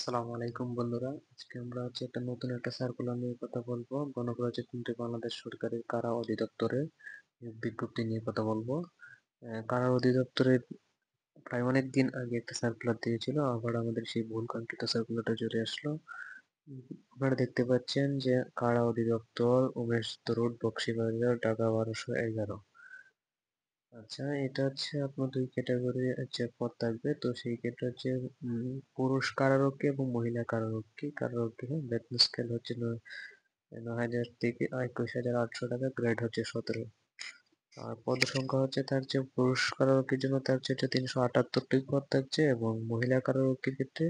আসসালামু আলাইকুম বন্ধুরা। আজকে আমরা একটা নতুন সার্কুলার নিয়ে কথা বলবো। গণপ্রজাতন্ত্রী বাংলাদেশ সরকারের কারা অধিদপ্তরের বিজ্ঞপ্তি নিয়ে কথা বলবো। কারা অধিদপ্তরে প্রায় অনেক দিন আগে একটা সার্কুলার দিয়েছিল, আবার আমাদের সেই ভুল কাঙ্ক্ষিত সার্কুলারটা চলে আসলো। আপনারা দেখতে পাচ্ছেন যে কারা অধিদপ্তর, উমেশ রোড, বক্সিবাজার, ঢাকা 1211। আচ্ছা, এটা আপনার দুই ক্যাটাগরি পদ থাকবে। তো সেই ক্ষেত্রে পুরুষ কারারক্ষী এবং মহিলা কারারক্ষী। বেতন স্কেল 9,000 থেকে 21,800 টাকা, গ্রেড 17। আর পদ সংখ্যা পুরুষ কারারক্ষীর জন্য থাকছে 378টি পদ থাকছে, এবং মহিলা কারারক্ষীর ক্ষেত্রে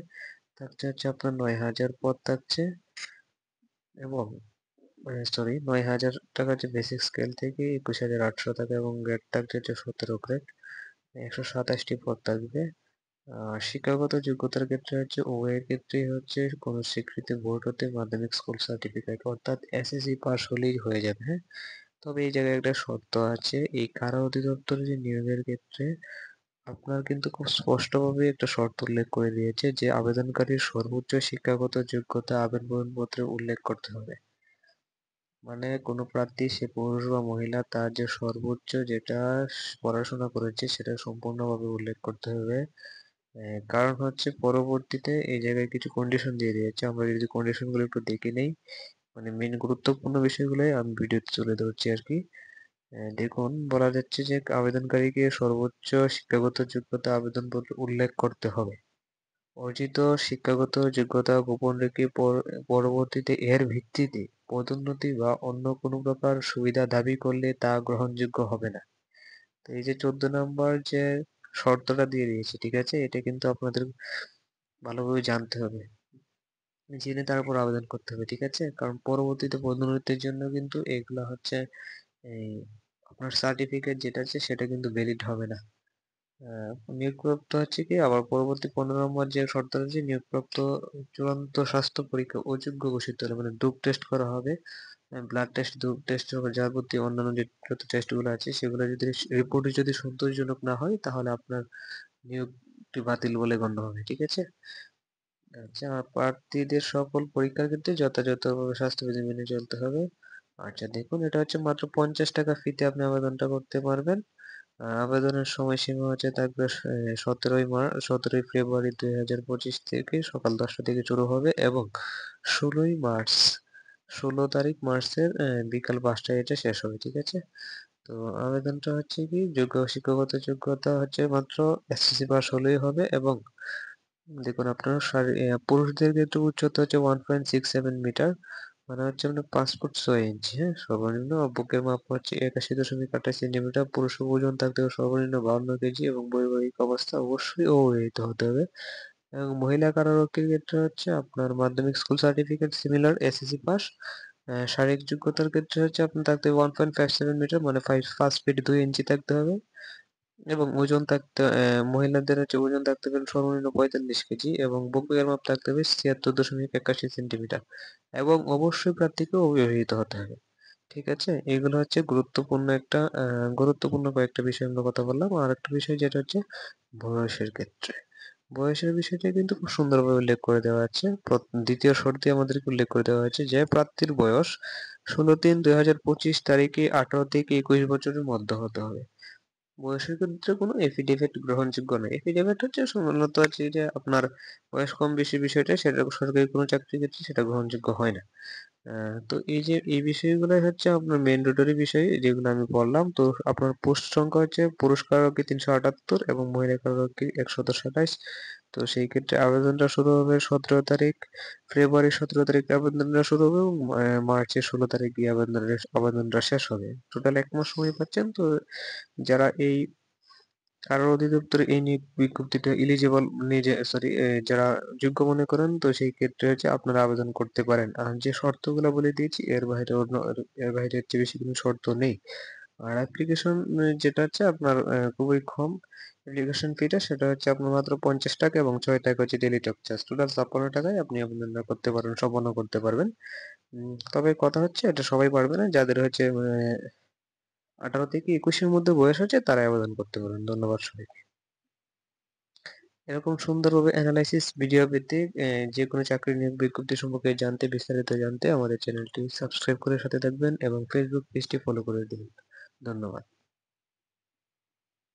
থাকছে আপনার 9,000 পদ থাকছে। এবং 9,000 টাকা বেসিক স্কেল থেকে 21,800 টাকা, এবং গ্রেড থাকছে 17 গ্রেড। 127টি পদ থাকবে। শিক্ষাগত যোগ্যতার ক্ষেত্রে উভয়ের ক্ষেত্রেই কোনো স্বীকৃত বোর্ড হতে মাধ্যমিক স্কুল সার্টিফিকেট অর্থাৎ এসএসসি পাস হলেই হয়ে যাবে, হ্যাঁ। তবে এই জায়গায় একটা শর্ত আছে, এই কারা অধিদপ্তরে নিয়োগের ক্ষেত্রে আপনার কিন্তু খুব স্পষ্টভাবে একটা শর্ত উল্লেখ করে দিয়েছে যে আবেদনকারীর সর্বোচ্চ শিক্ষাগত যোগ্যতা আবেদনপত্রে উল্লেখ করতে হবে। মানে কোনো প্রার্থী, সে পুরুষ বা মহিলা, তার যে সর্বোচ্চ যেটা পড়াশোনা করেছে সেটা সম্পূর্ণভাবে উল্লেখ করতে হবে। কারণ পরবর্তীতে এই জায়গায় কিছু কন্ডিশন দিয়ে দিয়েছে। আমরা যদি কন্ডিশন গুলো একটু দেখে নেই, মানে মেন গুরুত্বপূর্ণ বিষয়গুলোই আমি ভিডিওতে তুলে ধরছি আর কি। দেখুন, বলা যাচ্ছে যে আবেদনকারীকে সর্বোচ্চ শিক্ষাগত যোগ্যতা আবেদনপত্রে উল্লেখ করতে হবে। অর্জিত শিক্ষাগত যোগ্যতা গোপন রেখে পরবর্তীতে এর ভিত্তিতে পদোন্নতি বা অন্য কোনো প্রকার সুবিধা দাবি করলে তা গ্রহণযোগ্য হবে না। তো এই যে 14 নম্বর যে শর্তটা দিয়ে দিয়েছে, ঠিক আছে, এটা কিন্তু আপনাদের ভালোভাবে জানতে হবে, জেনে তারপর আবেদন করতে হবে, ঠিক আছে। কারণ পরবর্তীতে পদোন্নতির জন্য কিন্তু এগুলা এই আপনার সার্টিফিকেট যেটা আছে সেটা কিন্তু ভ্যালিড হবে না। নিয়োগপ্রাপ্ত কি আবার পরবর্তী 15 নম্বর যে শর্ত রয়েছে, নিয়োগপ্রাপ্ত চূড়ান্ত স্বাস্থ্য পরীক্ষা অযোগ্য ঘোষিত হলে, মানে ডোপ টেস্ট করা হবে, ব্লাড টেস্ট, ডোপ টেস্ট, যাবতীয় অন্যান্য যে যত টেস্ট গুলো আছে সেগুলো যদি রিপোর্টে যদি সন্তোষজনক না হয়, তাহলে আপনার নিয়োগটি বাতিল বলে গণ্য হবে, ঠিক আছে। আচ্ছা, প্রার্থীদের সকল পরীক্ষার ক্ষেত্রে যথাযথভাবে স্বাস্থ্যবিধি মেনে চলতে হবে। আচ্ছা, দেখুন, এটা মাত্র 50 টাকা ফিতে আপনি আবেদনটা করতে পারবেন। আবেদনের সময়সীমা থাকবে 17ই ফেব্রুয়ারি 2025 থেকে সকাল 10টা থেকে শুরু হবে, এবং 16ই মার্চ 16 তারিখ মার্চের বিকাল 5টায় এটা শেষ হবে, ঠিক আছে। তো আবেদনটা কি, শিক্ষাগত যোগ্যতা মাত্র এসএসসি পাস হলেই হবে। এবং দেখুন, আপনার পুরুষদের ক্ষেত্রে উচ্চতা 1.67 মিটার, মানে আপনার 5 ফুট 6 ইঞ্চি, হ্যাঁ, সর্বনিম্ন। বুকের মাপ 81.28 সেন্টিমিটার। পুরুষের ওজন থাকতে হবে সর্বনিম্ন 52 কেজি, এবং বৈবাহিক অবস্থা অবশ্যই অবিবাহিত হতে হবে। এবং মহিলা কারারক্ষীর ক্ষেত্রে আপনার মাধ্যমিক school certificate similar SSC pass. শারীরিক যোগ্যতার ক্ষেত্রে আপনার থাকতে হবে 1.57 মিটার, মানে 5 ফিট 2 ইঞ্চি থাকতে হবে। এবং ওজন থাকতে মহিলাদের ওজন থাকতে হবে সর্বনিম্ন 45 কেজি, এবং বুকের মাপ থাকতে হবে 76.81 সেন্টিমিটার। এবং অবশ্যই প্রার্থীকে অবিবাহিত হতে হবে, ঠিক আছে। এগুলো গুরুত্বপূর্ণ কয়েকটা বিষয় আমরা কথা বললাম। আর একটা বিষয় যেটা বয়সের ক্ষেত্রে, বয়সের বিষয়টা কিন্তু খুব সুন্দরভাবে উল্লেখ করে দেওয়া আছে। দ্বিতীয় শর্তে আমাদেরকে উল্লেখ করে দেওয়া হয়েছে যে প্রার্থীর বয়স 16/3/2025 তারিখে 18 থেকে 21 বছরের মধ্যে হতে হবে। বয়সের ক্ষেত্রে কোনো এফিডেভিট গ্রহণযোগ্য নয়। এফিডেভিট মূলত যে আপনার বয়স কম বেশি বিষয়টা, সেটা সরকারি কোনো চাকরির ক্ষেত্রে সেটা গ্রহণযোগ্য হয় না। তো এই যে এই বিষয়গুলোই আপনার ম্যান্ডেটরি বিষয় যেগুলো আমি বললাম। তো আপনার পোস্ট সংখ্যা পুরুষ কারারক্ষী 378 এবং মহিলা কারারক্ষী 127। তো সেই ক্ষেত্রে আবেদনটা শুরু হবে 17 তারিখ, ফেব্রুয়ারির 17 তারিখে আবেদনটা শুরু হবে, এবং মার্চের 16 তারিখ দিয়ে আবেদনটা শেষ হবে। টোটাল 1 মাস সময় পাচ্ছেন। তো যারা এই কারা অধিদপ্তরে এই নিয়োগ বিজ্ঞপ্তিটা এলিজিবল, যারা যোগ্য মনে করেন, তো সেই ক্ষেত্রে আপনারা আবেদন করতে পারেন। আর যে শর্তগুলো বলে দিয়েছি, এর বাইরে বেশি কোনো শর্ত নেই। আর অ্যাপ্লিকেশন যেটা আপনার খুবই কম। অ্যাপ্লিকেশন ফিটা সেটা আপনার মাত্র 50 টাকা, এবং 6 টাকা ডেলি টক চার্জ। টোটাল 56 টাকায় আপনি আবেদনটা করতে পারবেন, সম্পন্ন করতে পারবেন। তবে কথা এটা সবাই পারবে না। যাদের 18 থেকে 21-এর মধ্যে বয়স তারাই আবেদন করতে পারবেন। ধন্যবাদ সবাইকে। এরকম সুন্দরভাবে অ্যানালাইসিস ভিডিও পেতে যেকোনো চাকরি নিয়োগ বিজ্ঞপ্তি সম্পর্কে জানতে, বিস্তারিত জানতে আমাদের চ্যানেলটি সাবস্ক্রাইব করে সাথে থাকবেন এবং ফেসবুক পেজটি ফলো করে দিন। ধন্যবাদ।